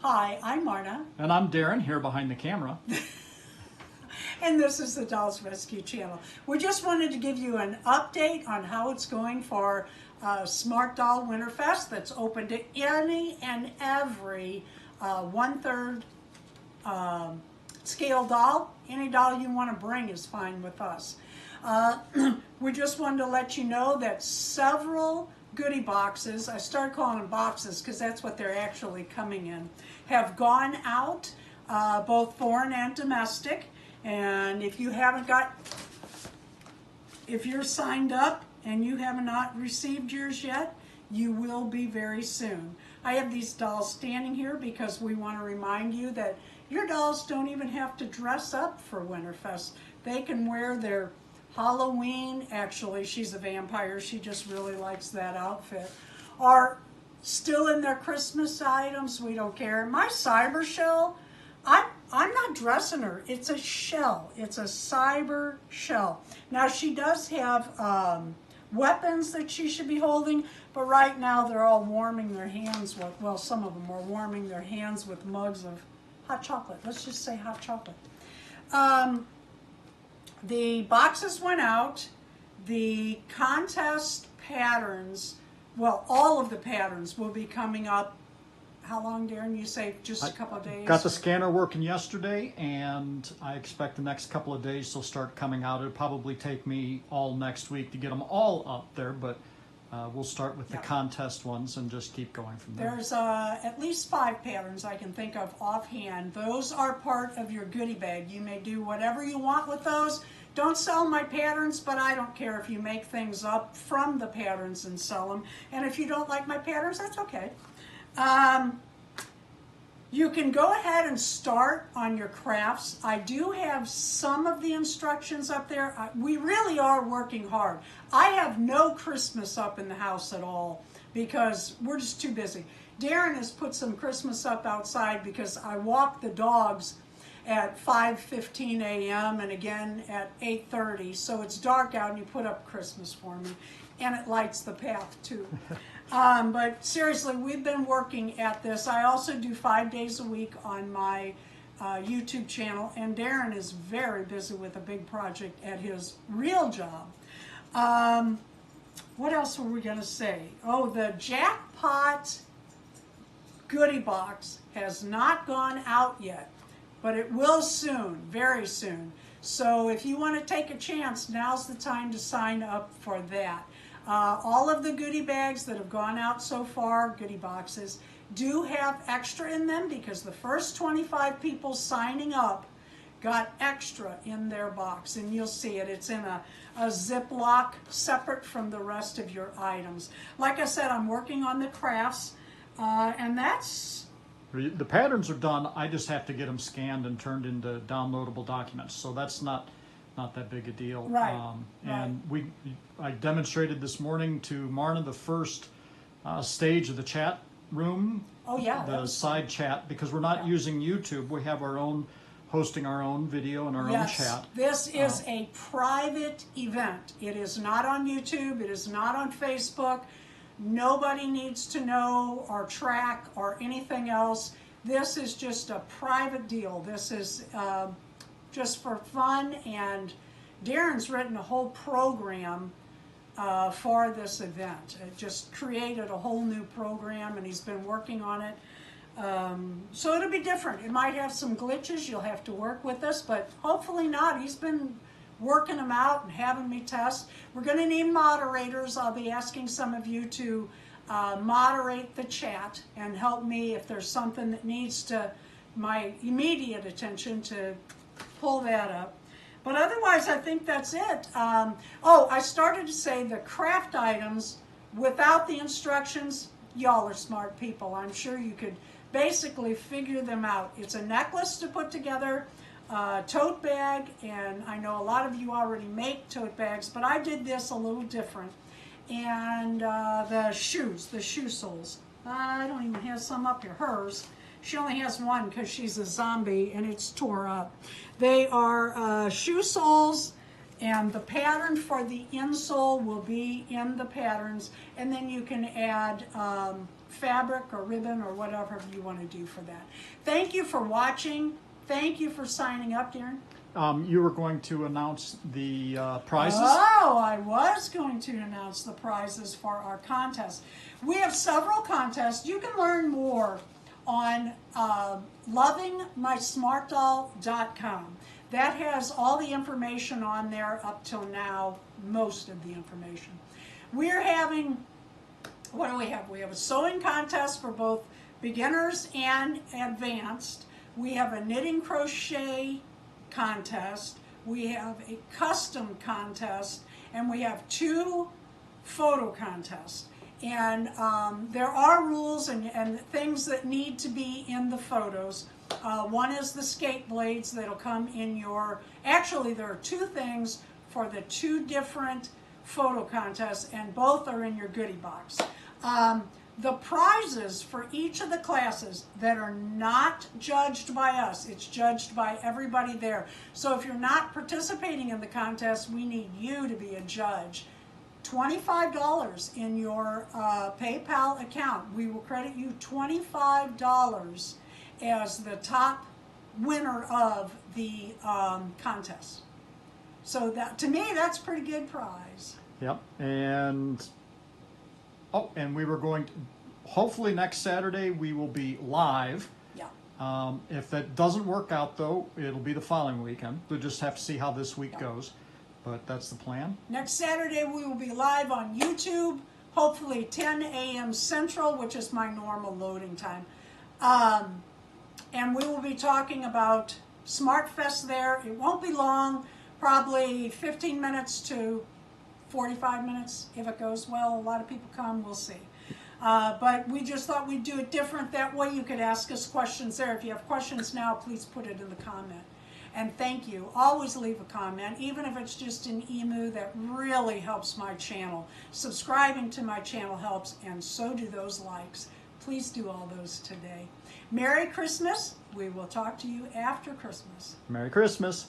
Hi, I'm Marna. And I'm Darren, here behind the camera. And this is the Dolls Rescue Channel. We just wanted to give you an update on how it's going for Smart Doll Winterfest that's open to any and every 1/3 scale doll. Any doll you want to bring is fine with us. We just wanted to let you know that several goodie boxes, I started calling them boxes because that's what they're actually coming in, have gone out, both foreign and domestic. And if you haven't if you're signed up and you have not received yours yet, you will be very soon. I have these dolls standing here because we want to remind you that your dolls don't even have to dress up for Winterfest. They can wear their Halloween, actually she's a vampire, she just really likes that outfit, are still in their Christmas items, we don't care. My cyber shell, I'm not dressing her, it's a shell, it's a cyber shell. Now she does have weapons that she should be holding, but right now they're all warming their hands with, well, some of them are warming their hands with mugs of hot chocolate. Let's just say hot chocolate. The boxes went out. The contest patterns, well, all of the patterns will be coming up. How long, Darren? You say just a couple of days? Got the scanner working yesterday, and I expect the next couple of days they'll start coming out. It'll probably take me all next week to get them all up there, but we'll start with the contest ones and just keep going from there. There's at least 5 patterns I can think of offhand. Those are part of your goodie bag. You may do whatever you want with those. Don't sell my patterns, but I don't care if you make things up from the patterns and sell them. And if you don't like my patterns, that's okay. You can go ahead and start on your crafts. I do have some of the instructions up there. We really are working hard. I have no Christmas up in the house at all because we're just too busy. Darren has put some Christmas up outside because I walk the dogs at 5:15 a.m. and again at 8:30. So it's dark out and you put up Christmas for me. And it lights the path too. But seriously, we've been working at this. I also do 5 days a week on my YouTube channel, and Darren is very busy with a big project at his real job. What else were we going to say? Oh, the Jackpot goodie box has not gone out yet, but it will soon, very soon. So if you want to take a chance, now's the time to sign up for that. All of the goodie bags that have gone out so far, goodie boxes, do have extra in them because the first 25 people signing up got extra in their box. And you'll see it. It's in a Ziploc separate from the rest of your items. Like I said, I'm working on the crafts, and that's... The patterns are done. I just have to get them scanned and turned into downloadable documents. So that's not that big a deal. Right. And I demonstrated this morning to Marna the first stage of the chat room. Oh yeah. The side chat, because we're not using YouTube. We have our own, hosting our own video and our own chat. This is a private event. It is not on YouTube. It is not on Facebook. Nobody needs to know or track or anything else. This is just a private deal. This is just for fun, and Darren's written a whole program for this event. It just created a whole new program, and he's been working on it. So it'll be different. It might have some glitches. You'll have to work with us, but hopefully not. He's been working them out and having me test. We're going to need moderators. I'll be asking some of you to moderate the chat and help me if there's something that needs my immediate attention to pull that up. But otherwise, I think that's it. Oh, I started to say the craft items without the instructions, y'all are smart people. I'm sure you could basically figure them out. It's a necklace to put together, tote bag, and I know a lot of you already make tote bags, but I did this a little different. And the shoes, the shoe soles. I don't even have some up here. Hers. She only has one because she's a zombie and it's tore up. They are shoe soles And the pattern for the insole will be in the patterns, and then you can add fabric or ribbon or whatever you want to do for that. Thank you for watching. Thank you for signing up, Deron. You were going to announce the prizes? Oh, I was going to announce the prizes for our contest. We have several contests. You can learn more on lovingmysmartdoll.com. That has all the information on there up till now, most of the information. We're having, what do we have? We have a sewing contest for both beginners and advanced. We have a knitting crochet contest. We have a custom contest, and we have 2 photo contests. And there are rules and things that need to be in the photos. One is the skate blades that'll come in your, actually there are 2 things for the 2 different photo contests, and both are in your goodie box. The prizes for each of the classes that are not judged by us, it's judged by everybody there. So if you're not participating in the contest, we need you to be a judge. $25 in your PayPal account. We will credit you $25 as the top winner of the contest. So that, to me, that's a pretty good prize. Yep. And we were going to, hopefully next Saturday we will be live. Yeah. If that doesn't work out though, it'll be the following weekend. We'll just have to see how this week goes. But that's the plan. Next Saturday we will be live on YouTube, hopefully 10 a.m. Central, which is my normal loading time. And we will be talking about SmartFest there. It won't be long, probably 15 minutes to 45 minutes if it goes well. A lot of people come, we'll see. But we just thought we'd do it different. That way you could ask us questions there. If you have questions now, please put it in the comment. And thank you. Always leave a comment, even if it's just an emu. That really helps my channel. Subscribing to my channel helps, and so do those likes. Please do all those today. Merry Christmas. We will talk to you after Christmas. Merry Christmas.